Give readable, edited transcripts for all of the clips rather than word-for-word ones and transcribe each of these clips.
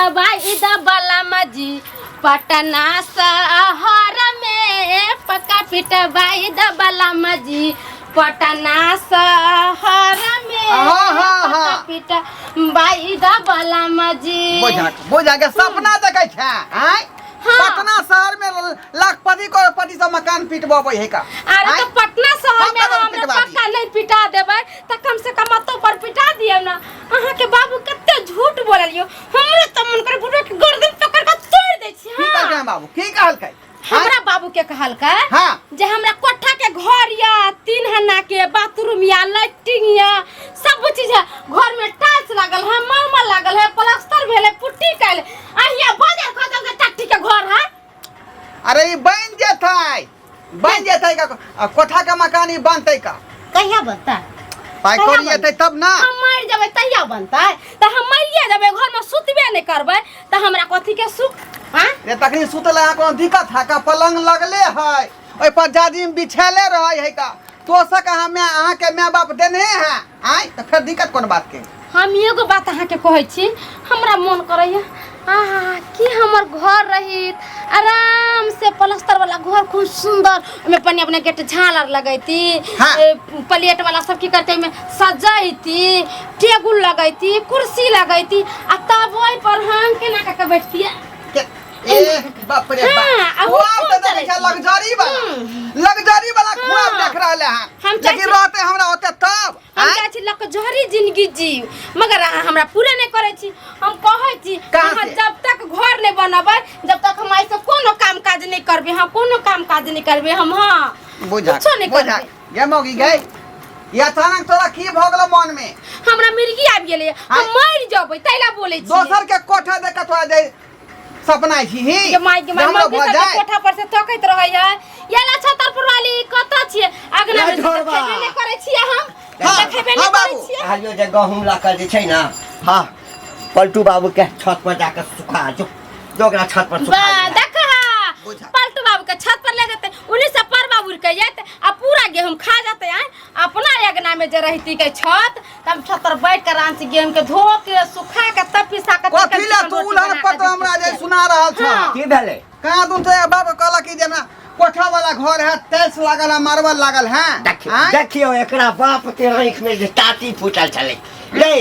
पिटवाई the बलमा जी पटना शहर में पक्का पिटवाई द बलमा जी पटना शहर में पक्का पिटवाई द बलमा जी। बुझा के सपना देखे छे आय पटना शहर में लाखपति करोड़पति सब मकान पिटबे है का। अरे तो पटना शहर में हमरा पक्का नहीं पिटा देबै त कम से कम तो पर पिटा दियो ना। अहाँ के बाबू कते झूठ बोललियो हमरे त मन कर बुढ़ो के गर्दन पकड़ के तोड़ दे छी। की कहल बाबू की कहल के हमरा बाबू के कहल का हां जे हमरा कोठा के घर या 3 हन्ना के बाथरूम या लैट्रिन या सब चीज है घर में टाइल्स लागल है मार्बल लागल है प्लास्टर भेले पुट्टी कैल अहिया बाजार खतम के टट्टी के घर है। अरे ई बन जेतै का कोठा के मकान ई बनतै का कहिया बनता पाई कोरी एतै तब ना हम मर जबै तहिया बनतै त हम मरिए जबै घर में सुतबे नहीं करबै त हमरा कथि के सुख हां रे तखनी सुतले आ कोनो दिक्कत है का पलंग लगले है ओइ पर जाजिम बिछाले रहै है का तो सक हमें अहाँ के माय बाप देने है आय त फिर दिक्कत कोन बात के। हम एगो बात अहाँ के कहै छी हमरा मन करैया कि हमर घर रहित आराम से प्लास्टर वाला घर खूब सुंदर में पन्नी अपने गेट झालर लगैती हाँ। प्लेट वाला सब की करते में सजाइती टेबुल लगैती कुर्सी लगैती आ तब ओइ पर हम केना के बैठती ए बाप रे बाप वो तो देखा लग्जरी वाला खुआब देख रहले हैं लेकिन रहते हमरा होते तब हम चाहे छी लग्जरी जिंदगी जी मगर अहाँ हमरा पूरा नहीं करे छी। हम कहै छी अहाँ जब तक घर नहीं बनबै जब तक हम ऐसे कोनो काम काज नहीं करबे हम कोनो काम काज नहीं करबे हम हां बुझा ये मौगी गई या अचानक तोरा की भ गेल मन में हमरा मिर्गी आबि गेलै हम मर जबै तैला बोलै छी दोसर के कोठा देख के तोरा जे सपना छी ही के माई कोठा पर से तकैत रहै है याला छतर पर वाली कत छिए अगना में खेबे नहीं करे छी हम खेबे नहीं करे छी आइयो जे गहूम लाकर जे छै ना हां पलटू बाबू के छत पर जाकर सुखा जो दोगरा छत पर सुखा देख पलटू बाबू के छत पर ले जेते उन्हीं से पर बाबू के जाते आ पूरा गेहूं खा जाते हैं अपना अगना में जे रहती के छत तब छत पर बैठ कर आराम से गेहूं के धो के सुखा के तब पिसा के कथि ला तू उलहन पत हमरा जे सुना रहल छ की भेले कहां दून से बाबू कहला कि जे ना कोठा वाला घर है टाइल्स लागल है मार्बल लागल है देखियो एकरा बाप के आंख में जे टाटी फूटल छले ले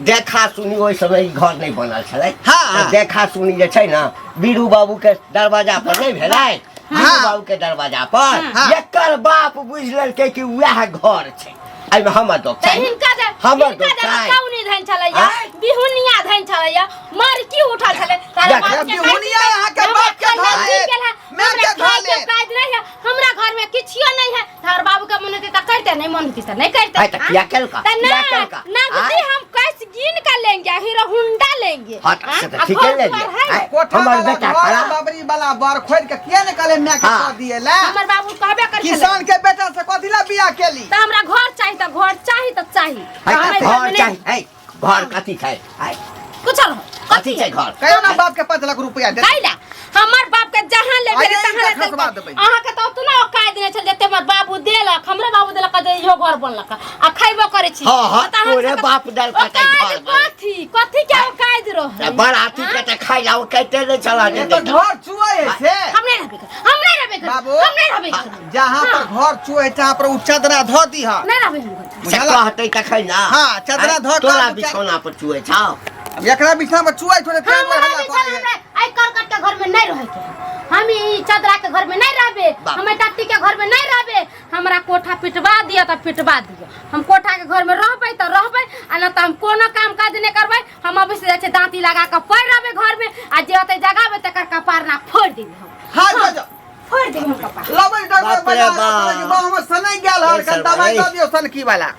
देखा सुनी ओइ समय घर नहीं बनल छले हां देखा सुनी जे छै ना बीरू बाबू के दरवाजा पर नहीं भेलै बीरू बाबू के दरवाजा पर एकर बाप बुझल के कि वह घर छै आई में हमर दोस्त छै हमर दोस्त छै कौनी धन छलैया बिहुनिया धन छलैया मार की उठा छले तारे बाप के बिहुनिया यहां के बाप के धाले मैं के धाले काज नहीं है हमरा घर में किछियो नहीं है तार बाबू का मन होते त करते नहीं मन होती त नहीं करते त क्या कल का ना गुदी हम कैसे गिन कर लेंगे हीरो हुंडा लेंगे हां त ठीक है ले हमर बेटा खड़ा बाबरी वाला बर खोद के किया ने कहले मैं के कर दिए ला हमर बाबू कहबे कर किसान के बेटा से कथि ला बियाह केली त हमरा घर चाहिए त घर चाहिए घर कथि छै कुछ कथि छै घर कहियो ना बाप के 5 लाख रुपया दे कैला हमर बाप के जहां ले गेले तहां ले अहाँ के त उतना औकात नहीं छल जते हमर बाबू देलक हमरा बाबू देलक जे इहो घर बनलक आ खैबो करे छी हां तोरे बाप दल का घर कथि के औकात रह बराती के त खाइ लाओ कहते नहीं चला दे तो घर चुए से हमने रहबे बाबू हमने रहबे जहां पर घर चुए तहां पर उ चदरा ध दी ह नहीं रहबे से कहते त खै ना हां चदरा ध तोरा बिछौना पर चुए छाओ एकरा बिछा में चुए थोड़े तेल में हल्ला करे आई करकट के घर में नहीं रहे के हम ई चदरा के घर में नहीं रहबे हम टट्टी के घर में नहीं रहबे हमरा कोठा पिटवा दिया त पिटवा दिया हम कोठा के घर में रहबे त रहबे आ न त हम कोनो काम काज नहीं करबे हम अभी से जाय छै दांती लगा के पड़ रहबे घर में आ जे ओते जगह में तकर कपार ना फोड़ दी हां जा फोड़ दे हम कपार लबे डबे बजा के हम सनै गेल हर के दवाई द दियो सन की वाला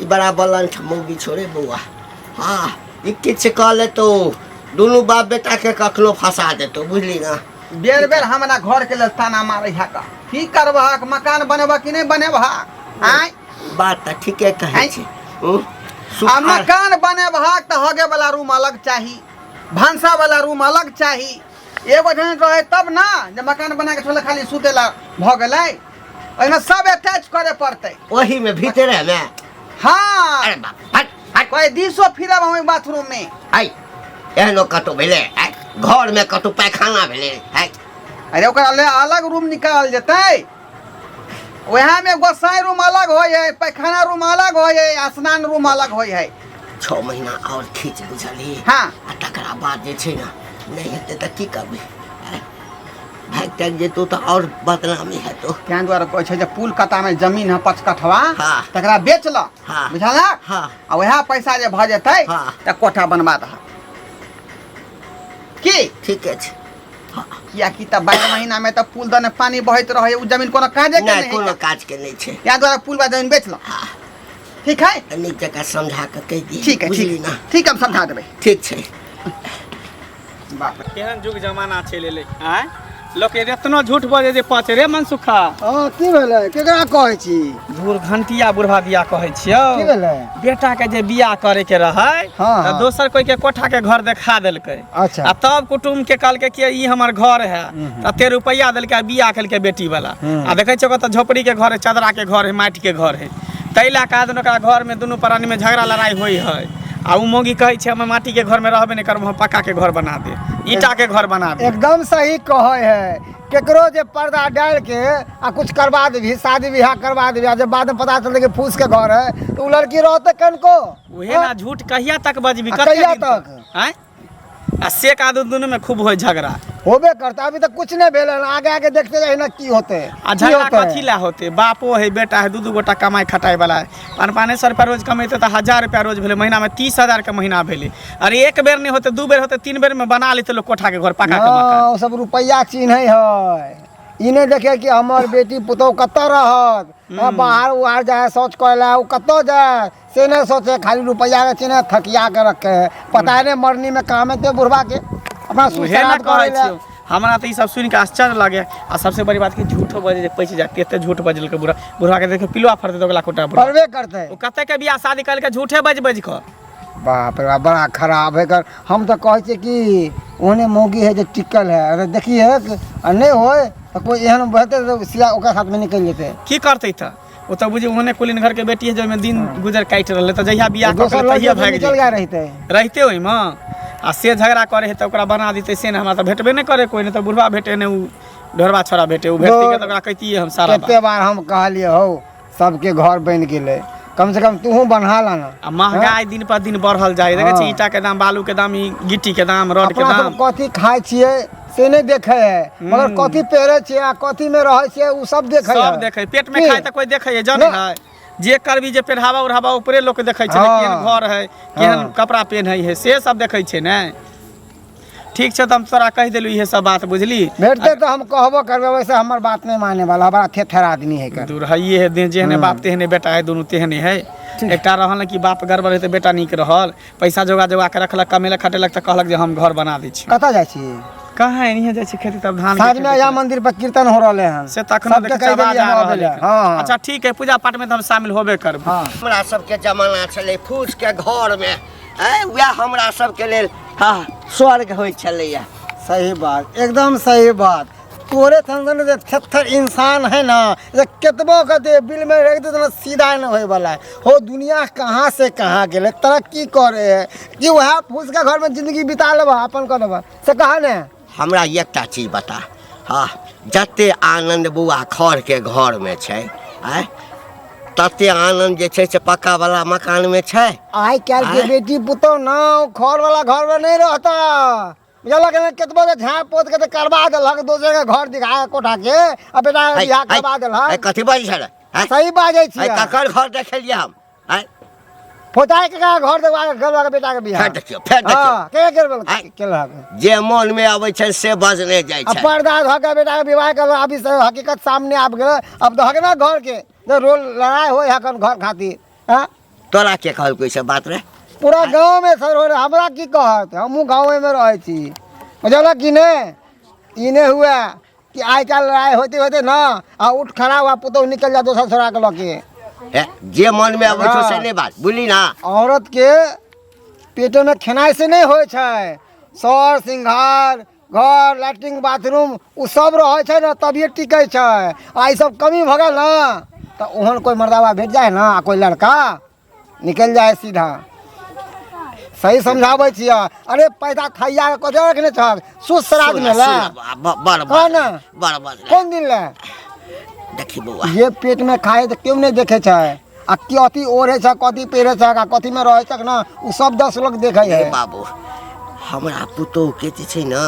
ई बड़ा बलन छमौगी छोड़े बउआ हां ई किछ कहले तो दोनों बाप बेटा के कखनो फंसा देतो बुझली ना बेर बेर हमरा घर के लेल ताना मारै है का की करबह मकान बनेबह कि नहीं बनेबह आय बात त ठीके कहै छै आ मकान बनेबह त हगे वाला रूम अलग चाहिए भांसा वाला रूम अलग चाहिए एगो जन रहे तब ना जे मकान बना के छोले खाली सुतेला भ गेलै ओइमे सब अटैच करे पड़तै वही में भीतरे में हां अरे बाप हट कोई दिसो फिरब हम बाथरूम में आई एहनो कतौ भेले घर में कतौ पैखाना भेले अरे ओकरा ले अलग रूम निकाल जेतै वहाँ में गोसाई रूम अलग हो है, पैखाना रूम अलग हो है, स्नान रूम अलग हो है। 6 महीना और खींच बुझली। हाँ तकरा बाद जे छै ना नहीं हेतै त की करबी भाग तक जेतो तो और बदनामी हेतौ। क्या द्वारा कहै छै जे पुल कता में जमीन है 5 कठवा हाँ। तकरा बेच ल हाँ। बुझला। हाँ। आ वह पैसा जे भ जेतै हाँ। त कोठा बनवा दह की ठीक है। किया कि त 12 महीना में त पुल दने पानी बहत रहे उ जमीन कोनो काजे के नहीं नहीं कोनो काज के नहीं छै। क्या द्वारा पुल बा जमीन बेच ल। हाँ। ठीक है नीक जगह समझा के कह दिए। ठीक है बुझली ना ठीक हम समझा देबै। ठीक छै। बाप रे केहन जुग जमाना चलि एलै आँय लोक एतना झूठ बजे जे पाँच रे मनसुखा हां की भेलै केकरा कहै छी बूढ़ घंटिया बुढ़वा दिया कहै छियौ की भेलै बेटा के जे बियाह करे के रहै हाँ, त हाँ। दोसर कोई के कोठा के घर देखा देलकै अच्छा। आ तब कुटुम के कहलकै कि ई हमर घर है त 13 रुपया देलकै बियाह केलकै बेटी वाला आ देखै छौ कत झोपड़ी के घर है, चदरा के घर है, माटि के घर है। तै ला के आदमी ओकरा घर में दुनू प्राणी में झगड़ा लड़ाई होई है आ उ मोगी कहै छै हम माटी के घर में रहबे नहीं करब, हम पक्का के घर बना दे, ईटा के घर बना दे। एकदम सही कहै है केकरो जे पर्दा डाल के आ कुछ करवा देबी शादी ब्याह करवा देबी आ जब बाद में पता चलते कि फूस के घर है तो उ लड़की रहते कनको उहे ना झूठ कहिया तक बजबी आ कते कहिया दिन तक? हैं आ से का दुनू में खूब होय झगड़ा होबे करता अभी तक कुछ नहीं भेल आगे आगे देखते जाए ना की होते आ झगड़ा कथी ला होते बापो है बेटा है दू गोटा कमाई खटाई वाला है 500 रुपया रोज कमेते तो 1000 रुपया रोज भेले महीना में 30,000 के महीना भेले। अरे एक बेर नहीं होते 2 बेर होते 3 बेर में बना लेते लोग कोठा के घर पका के मकान। हाँ, सब रुपया चिन्ह है ई नहीं देखे कि हमर बेटी पुतौ कत रहत बाहर उहार जाए सोच कहला उ कत जाए से नहीं सोचे खाली रुपया के चिन्ह थकिया के रखे है पता नहीं मरनी में काम है ते बुढ़वा के अपना उहे ना सुसाइड कहै करे छियो हमरा तो ई सब सुन के आश्चर्य लगे। आ सबसे बड़ी बात कि झूठो बजे जे पैसे जाते एते झूठ बजल के बुढ़वा के देखे पिलुआ फरते तो गला कोटा बुढ़वा करबे करते ओ कते के बियाह शादी कर के झूठे बज के बाप रे बाप, बड़ा खराब है कर हम तो कहै छियै कि ओने मोगी है जो टिकल है अगर देखिए नहीं होए तो कोई एहन बहते तो सिया ओकरा साथ में निकल जेते की करते था वो तो बुझे ओहने कुलीन घर के बेटी है जो में दिन गुजर काट रहले तो जहिया बियाह कर दोसर के तहिया लड़के भाग निकल गया रहते रहते ओहि में आ से झगड़ा करे है तो ओकरा बना देते से ना हमरा तो भेटबे नहीं करे कोई नहीं तो बुढ़वा भेटे ने उ ढोरवा छोरा भेटे उ भेटती के तो ओकरा कहतिए हम सारा कते बार हम कहलिए हो सबके घर बन गेले कम से कम तू बना लाना आ महंगाई दिन पर दिन बढ़ल जाए देखे छी ईटा के दाम बालू के दाम ई गिट्टी के दाम रड के अपना दाम सब कथी खाए छिए से नहीं देखे है मगर कथी पेरे छिए आ कथी में रहे छिए उ सब देखे सब देखे पेट में खाए तो कोई देखे जाने है जे करबी जे पेढ़ावा उड़ावा ऊपरे लोग देखे छै हाँ। केहन घर है केहन कपड़ा पहनै है से सब देखे छै ने। ठीक छै तो हम तोरा कह देलू ये सब बात बुझली भेटते तो हम कहबो करबे वैसे हमर बात नहीं माने वाला बड़ा थेथर आदमी है कर दूर हइये है जेहने बाप तेहने बेटा है दोनों तेहने है। एकटा रहल कि बाप गड़बड़ है तो बेटा नीक रहल पैसा जोगा जोगा के रखलक कमेलक खटेलक तो कहलक जे हम घर बना दै छी कता जाय छी कहाँ एनिहे जाइ छी खेती तब धान साँझ में या मंदिर पर कीर्तन हो रहले हैं से तखनो सबके देखे कहि आवाज देलियै आ हम रहल अबैले। है। हाँ। अच्छा ठीक है पूजा पाठ में तो हम शामिल होबे करब। हाँ हमरा सबके जमाना छलै फूस के घर में वह हमरा सबके लेल स्वर्ग होइ छलैया। सही बात एकदम सही बात तोरे संग जे थेथर इंसान है ना जे केतबो के दे बिल में रख दे तो सीधा न होए वाला है हो दुनिया कहाँ से कहाँ गेले तरक्की करे है कि वह फूस के घर में जिंदगी बिता लेबा अपन कर लेबा से कहा ने हमरा एकटा चीज बता हाँ जते आनंद बुआ खर के घर में छै तते आनंद जे छै से पक्का वाला मकान में छै। आई काल के बेटी पुतो ना घर वाला घर में नहीं रहता बुझलक केतबो जे झाँप पोत के करवा देलक दोसर के घर दिखाए कोठा के आ बेटा बियाह करवा देलक कथी बाजै छलै सही बाजै छी ककर घर देखलियै हम पोताई के घर देवा गलवा के बेटा के बियाह फेर देखियो फेर देखियो हां के करबल केलक जे मन में आबै छै से बजने जाइ अब छै। पर्दा धऽ के बेटा के विवाह कर अभी से हकीकत सामने आब गेल अब धऽ के ना घर के जे रोल लड़ाई होय हकन घर खातिर हां तोरा के कहल कोई से बात रे पूरा गांव में सर हो हमरा की कहत हमहू गांव में रहे छी बुझलक कि ने ई ने हुआ कि आइ काल लड़ाई होते होते ना आ उठ खड़ा हुआ पुतौ निकल जा दोसर छोरा के लके जे मन में आबै छै से नहीं बात बुझली ना। औरत के पेट में खेनाई से नहीं होय छै सर सिंगार घर लैट्रिन बाथरूम उ सब रहे छै ना तभिए टिकै छै आ ई सब कमी भ गेल ना तो ओहन कोई मर्दावा भेट जाए ना कोई लड़का निकल जाए सीधा सही समझाबै छियै। अरे पैसा खैया के कथी रखने छक सुद श्राद्ध में ला कह ना कौन दिन ला देखी बउआ ये पेट में खाए तो क्यों नहीं देखे छै आ कथी ओढ़े छ कथी पहिरे छ आ कथी में रहे छक ना उ सब 10 लोग देखे है। बाबू हमरा पुतोह के जे छै ना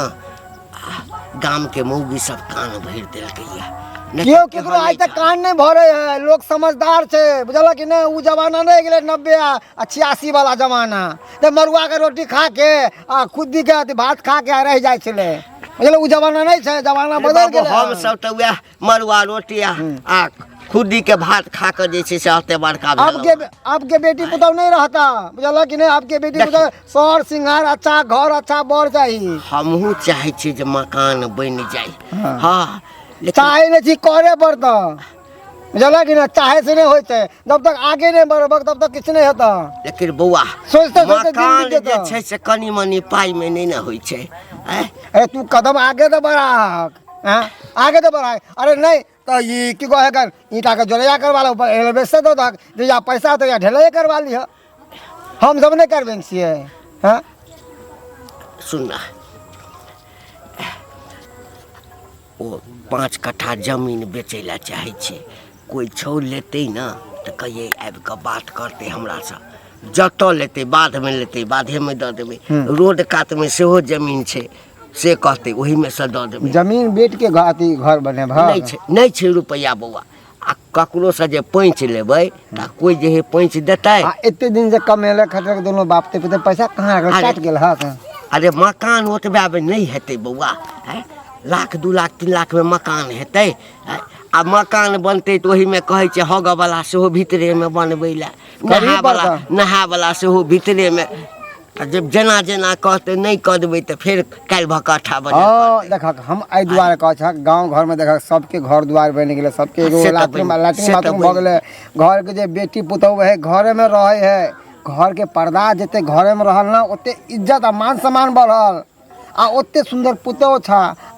गाम के मौगी सब कान भरि देलकै या क्यों केकरो आज तक कान नहीं भरे है। लोग समझदार छे बुझल कि नहीं। उ जमाना नहीं गेले 90 आ 86 वाला जमाना ते मरुआ के रोटी खा के आ खुदी के भात खा के रह जाय छले बुझल। उ जमाना नहीं छे जमाना बदल गेले। हम सब त वह मरुआ रोटी आ खुदी के भात खा कर जे छै से आते बड़का आपके बेटी पुतौ नहीं रहता बुझल कि नहीं। आपके बेटी पुतौ सौर सिंगार अच्छा घर अच्छा बर चाहिए। हमहू चाहे छी जे मकान बन जाए। हां चाहे नहीं करे पड़ता बुझल कि ना। चाहे से नहीं होते जब तक आगे नहीं बढ़ब तब तक कुछ नहीं होता। लेकिन बउआ सोचते मकान जे छै से कनी मनी पाई में नहीं ना होई छै। अरे तू कदम आगे तो बढ़ा आगे तो बढ़ा। अरे नहीं तो ये की कहे कर ईटा का जोड़िया करवा लो एलवेस्टर दो तक या पैसा तो या ढलैया करवा लियो। हम सब नहीं करबे छिए। हां सुनना ओ 5 कट्ठा जमीन बेचे ला चाहे छे कोई छोड़ लेते ना तो कहिए आबि के बात करते हमरा से जत लेते बाद में लेते बाधे में दे देबे। रोड कात में सेहो जमीन छे से कहते वही में से दे देबे। जमीन बेच के घर बने नहीं छे रुपया बउआ आ ककरो से जे पैंच लेबै त कोई जे पैंच देतै। एते दिन से कमेले खटर दोनों बाप ते पैसा कहां काट गेल हां। अरे मकान ओतबे में नहीं हेतै बउआ। लाख 2 लाख 3 लाख में मकान हेतै आ मकान बनते तो वही में कहे छे हग वाला सेहो भीतरे में बनबै ला नहा वाला सेहो भीतरे में। जब जना जना कहते नहीं कर देबै तो फिर काल भकठा बने। देख हम आई द्वारे कह छ गांव घर में देख सबके घर द्वार बन गेले सबके एगो लैट्रिन बाथरूम भ गेले। घर के जे बेटी पुतौह है घरे में रहे है। घर के पर्दा जते घरे में रहल ना ओते इज्जत आ मान सम्मान बढ़ल आ ओते सुंदर पुतौह छ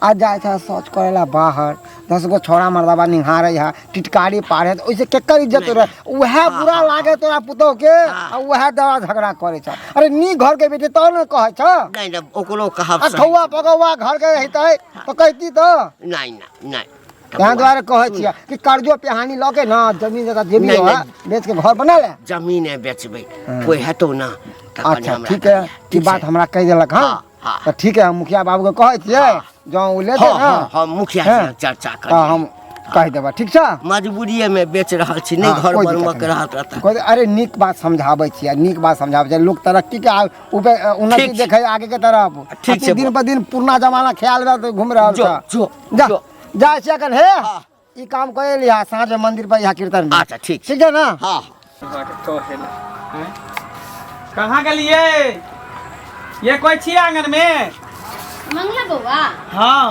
आ जाय छ सोच करेला बाहर 10 गो छोरा मर्दाबा निहारे है टिटकारी पारे तो ओइसे केकर इज्जत रहे वह बुरा लागे तोरा पुतौह के आ वह दवा झगड़ा करे छ। अरे नी घर के बेटी तो न कहे छ नहीं ओकरो कहब ठौआ पगौआ घर के रहतै तो कहती तो नहीं यहाँ द्वारा कहे छिया कि कर्जो पेहानी लके ना जमीन जगह जे भी हो बेच के घर बना ले जमीन बेचबे कोई हेतो ना। अच्छा ठीक है ई बात हमरा कह देलक। हां तो ठीक है हम मुखिया बाबू के कहे छिए जो उ ले दे ना हम मुखिया से चर्चा कर हम कह देबा ठीक छ। मजबूरी में बेच रहल छी नहीं घर बनवा के रहत। अरे नीक बात समझाबै छिया नीक बात समझाबै लोग तरक्की के ऊपर उन्नति देखे आगे के तरफ। ठीक है दिन पर दिन पुराना जमाना ख्याल में घूम रहल छ। जा जा सकन है ई काम करे लिया साँझ मंदिर पर यहाँ कीर्तन में। अच्छा ठीक है ना। हाँ कहाँ गलिए ये कोई छी आंगन में मंगला बउआ हाँ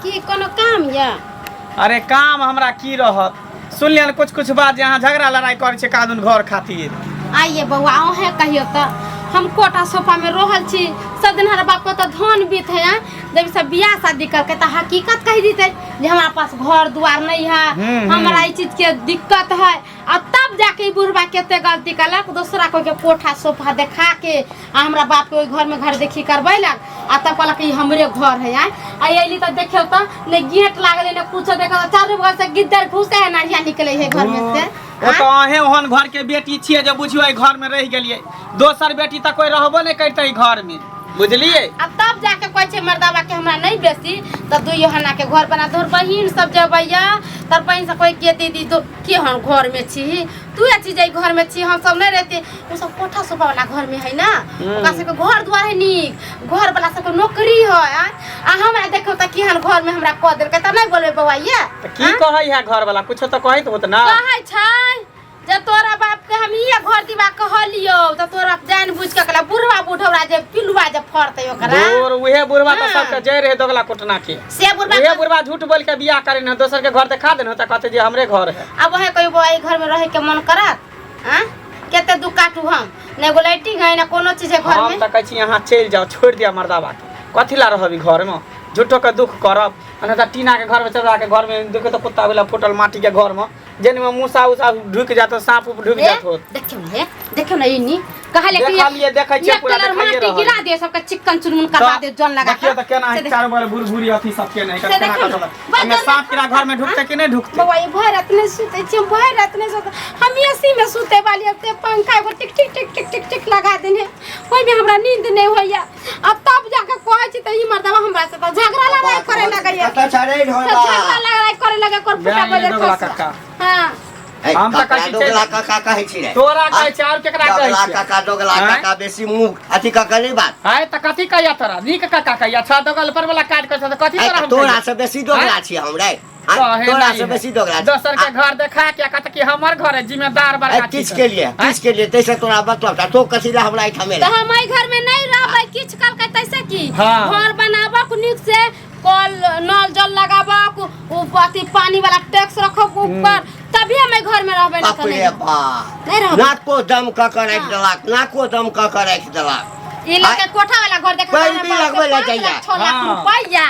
की कोनो काम या। अरे काम हमरा की रहत सुन लियन कुछ बात यहाँ झगड़ा लड़ाई करे छे कादुन घर खातिर। आइए बउआ अहे कहियो त हम कोटा सोफा में रहल छी सब दिन हमारा बाप को तो धन बीत है जब सब बियाह शादी करके तो हकीकत कह दीते जे हमारा पास घर द्वार नहीं है हमारा ई चीज के दिक्कत है। और तब जाके बुढ़बा केते गलती कलक दूसरा कोई के कोठा सोफा देखा के हमरा बाप के घर में घर देखी करबैलक आ तब कहलक ई हमरे घर है। आ एली तो देखियो तो ने गेट लागले ने कुछ देखा चारों बगल से गिद्दर घुसे है नारिया निकले है घर में से। ओ तो अहे ओहन घर के बेटी छिए जो बुझियो ए घर में रह गेलिए दोसर बेटी त कोई रहबो नहीं करते घर में बुझलिए। अब तब जाके कोई छे मर्दावा के हमरा नहीं बेसी त दुइयो हना के घर बना तोर बहिन सब जबैया तर बहिन से कोई के दीदी तो के हम घर में छी तू ए चीज घर में छी हम सब नहीं रहते उ सब कोठा सोफा वाला घर में है ना ओका से घर द्वार है नीक घर वाला सब नौकरी है आ हमरा देखो त की हन घर में हमरा क देल के त नहीं बोलबे बउआ ये त की कहै है घर वाला कुछ तो कहै तो ना कहै छै जे तोरा बाप के हम ये घर दीवा कहलियो त तोरा जान बुझ के कला बुढ़वा बुढ़वा जे पिलुआ जे फरतै ओकरा और उहे बुढ़वा त सब के जय रहे दोगला कोटना के से बुढ़वा झूठ बोल के बियाह करे न दोसर के घर देखा देन त कहते जे हमरे घर है। अब वह कोई बोई घर में रहे के मन करत हां केते दुख काटू हम ने गो लाइटिंग है ना कोनो चीज है घर में। हम त कहै छी यहां चल जाओ छोड़ दिया मर्दावा के कथि ला रहबी घर में झूठो के दुख करब अने त टीना के घर में चढ़ा के घर में देखो तो कुत्ता वाला फुटल माटी के घर में जेन में मूसा उसा ढुक जातो सांप ढुक जातो। देखियो ना इनी कहले कि देखा लिए देखै छै एक पूरा कलर देखाइए माटी रहल गिरा दे सबके चिकन चुनमुन करवा दे जन लगा देखियो त केना है चार बार बुरबुरी अथी सब के नहीं से केना देखियो कटल बस हमें सांप कीड़ा घर में ढुकते कि नहीं ढुकते बाबा ये भर रात में सुते छी भर रात में सोते हम एसी में सुते वाली अब ते पंखा एगो टिक टिक टिक टिक टिक टिक लगा देने ओइ में हमरा नींद नहीं होइया अब तब जाके कहै छी त ई मर्दवा हमरा से त झगड़ा लड़ाई करे लगैया कत छड़े ढोलबा झगड़ा लड़ाई करे लगे कर फुटा बजे दोगला काका हां हम त कहै छी दोगला काका कहै छी रे तोरा कहै छै और केकरा कहै दोगला छै काका दोगला काका बेसी मुंह अथी काका नहीं बात है त कथी कहैया तोरा नीक काका कहैया छ दोगल पर वाला काट कर त कथी तोरा हम तोरा से बेसी दोगला छी हम रे तोरा से बेसी दोगला दोसर के घर देखा के कहत कि हमर घर है जिम्मेदार बड़का किस के लिए तैसे तोरा बतला तो कथी ला हमरा इठा में तो हम आई घर में नहीं रहबै किछ कल के तैसे की हाँ। घर बनाबा नीक से कल नल जल लगाबा अथी पानी वाला टैक्स रखब ऊपर तभी हम आई घर में रहबै ना बाप रे बाप नहीं रहबै नाको दम का कर रख देलक नाको दम का कर रख देलक ई लोग के कोठा वाला घर देख कोई भी लगबै ला चाहिए 6 लाख हाँ। रुपया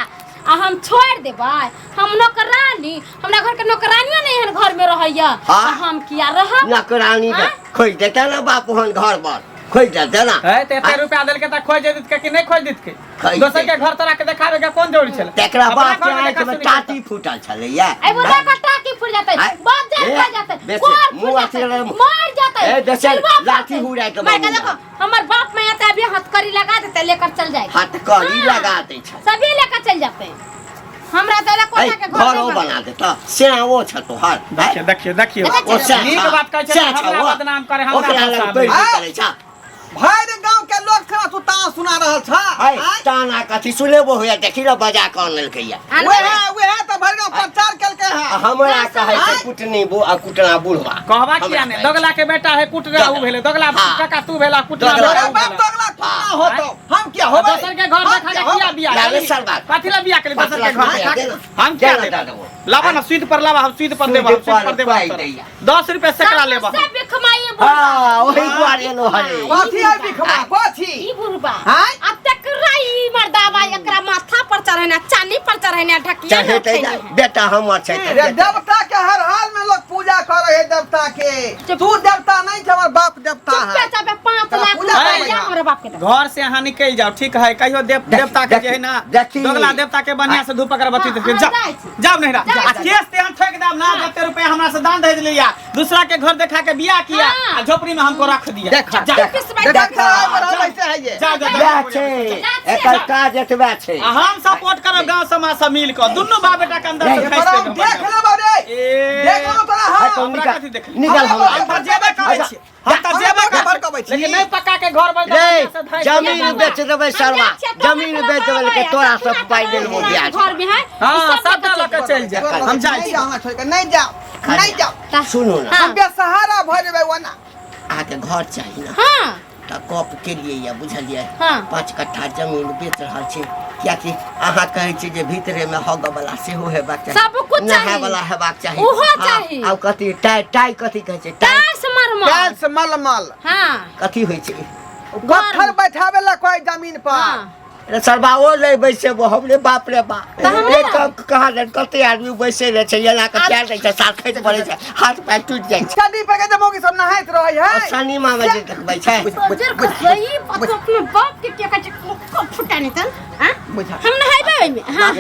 आ हम छोड़ देबै हम नौकरानी हमरा घर के नौकरानियो नहीं है घर में रहैया हाँ। तो हम किया रहब नौकरानी हाँ? खोज देता ना बाप हन घर पर खोज देता ना है ते एते रुपया देल के त खोज देत के कि नहीं खोज देत के खोज दोसर दे। के घर तोरा के देखावे के कोन जरूरी छले तेकरा अपना बाप घर के में आंख देखा में सुनी टाटी फूटल छले या ए वो का टाकी फूट जाते हैं? बात जात ए, खा जाते बेसे, कोर मुंह फूट अथी जाते लगे, मर जाते ए, बेसे, सिलवा लाठी जाते। उड़ाए के मैं मांगू देखो हमर बाप में आते अभी हथकड़ी लगा देते लेकर चल जाए हाथ कड़ी हाँ। लगा दे छ सभी लेकर चल जाते हैं हमरा तो कोठा के घर घरो नहीं बना देता सेनाओ छ तो हर देखिए देखिए देखिए देखिए, ओ से नीक बात कहै छै त हमरा बदनाम करे हमरा ओकरा लग फंसाबे। पैर हाँ। करे छ भरि गांव के लोग खड़ा तू ताना सुना रहल छ हाय ताना कथी सुनेबो होया देखी ना बजा के आनल कहिया उहे त भरि गांव प्रचार केलकै है हमरा कहै छै कुटनी बो आ कुटना बुढ़वा कहबा किया ने दोगला के बेटा है कुटरा उ भेले दोगला हाँ। काका तू भेला कुटरा दोगला। अरे उ बाप भेला। दोगला तू ना होतो हम क्या आ होबै दोसर के घर देखा के किया बियाह लाले करी? साल बाद। कथी ला बियाह करी दोसर के घर हाँ, देखा के? देना। हम क्या देना देबा देबो। लावा ना सुईद पर लावा हम सुईद पर देबा सुईद सुईद पर पर देबा पाई तोरा। दैया। 10 रुपया सैकड़ा लेबा सब बिखमाई हां ओही दुआरे नो हरे कथी है बिखमा कथी ई बुरबा हाँ? अब तक रही मर्दाबा एकरा माथा पर चढ़ेना चांदी पर चढ़ेना ढकिया चाहे तै बेटा हमर छै रे देवता के हर हाल में लोग पूजा करे है देवता के तू देवता नहीं छ हमर बाप देवता चुपे है चापे 5 लाख पूजा रुपया करबै ना। हमरे बाप के दे घर से अहाँ निकल जाओ ठीक है कहियो देवता के जे है ना देखी। दोगला देवता के बढ़िया से धूप अगरबत्ती दे हाँ, जा जाइ छी। जाओ नहीं रहा जाइ आ छी। केस ते हम ठोक दाम ना जते रुपया हमरा से दान दे लिया दूसरा के घर देखा के बियाह किया हाँ। आ झोपड़ी में हमको रख दिया देखा, जा। देख। देखा खराब रहल ऐसे है ये जा जा वएह छै एकर काज एतबे छै आ हम सपोर्ट करब गांव समाज से मिल के दुनू बाप बेटा के अंदर से ये खैस बड़ा देख लेबो रे देख लो तोरा हाय हां तो हमरा कथी देख निकल हम हमरा हम तो जेबे करे छी हम तो हम जेबे घर करे कबै छी। लेकिन नहीं पक्का के घर बन रे जमीन बेच देबै सरवा जमीन बेच देबै लेकिन तोरा सब पाई देलबो ब्याज घर में है हां सब लके चल जा हम जाइ छी जाना छोड़ के नहीं जाओ नहीं जाओ सुनू ना हम बेसहारा भ जेबै वना आके घर चाहिए ना हां त कप के लिए या बुझलिए हाँ। 5 कट्ठा जमीन बेच रहल छै कियाकि अहाँ कहै छी जे भीतरे में हग वाला सेहो हेबाक चाही सब कुछ नहाय चाहिए। वाला हेबाक चाही ओहो हाँ, चाही। आउ कथी टाई टाई कथी कहै छै टाई टाइल्स मरमर टाइल्स मलमल हां कथी होइ छै पत्थर बैठावे ला कोई जमीन पर हां रे सरबाओ ले बैसे वो हमरे बाप रे बाप तो हमरे एक कहाँ ले कते आदमी बैसे ले छै एना के पैर दै छै साथ खैत पड़े छै हाथ पैर टूट जाइ छै छड़ी पे के जमोगी सब नहाइत रहै है और शनिमा में जे देखबै छै सोजर को सही पतो अपने बाप के क्या कहै छै फुटा नहीं तन हां बुझा हम नहाइबे में हां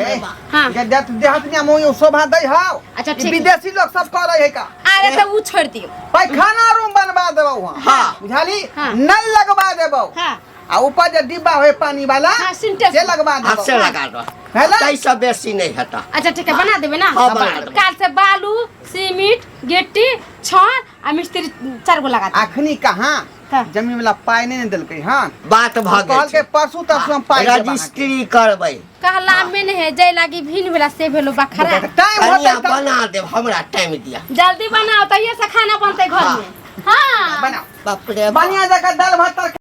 हां ये देहतनिया मोह शोभा दै हाउ अच्छा, ई ठीक है। विदेशी लोग सब करे है का अरे तो उ छोड़ दियो पैखाना रूम बनवा देबो वहां हाँ। बुझाली हाँ। नल लगवा देबो हां आ ऊपर जे डिब्बा होय पानी वाला हाँ, सिंटेक्स। से लगवा हाथ देबो से लगा दो हैला तै सब बेसी नहीं हेता अच्छा ठीक है बना देबे ना हाँ, बना देबे। काल से बालू सीमेंट गिट्टी छड़ आ मिस्त्री 4 गो लगा दे अखनी कहां हाँ। जमीन वाला पाई नहीं देलकै हां बात भ कहल गेल के छै परसू तक हम पाई देब रजिस्ट्री करबै कहला में नहीं है जय लागी भीन वाला से भेलो बखरा टाइम कनिया होतै बना देब हमरा टाइम दिया जल्दी बनाओ तहिए से खाना बनते घर हाँ। में हां बनाओ बाप रे बाप। बढ़िया जगह दाल भात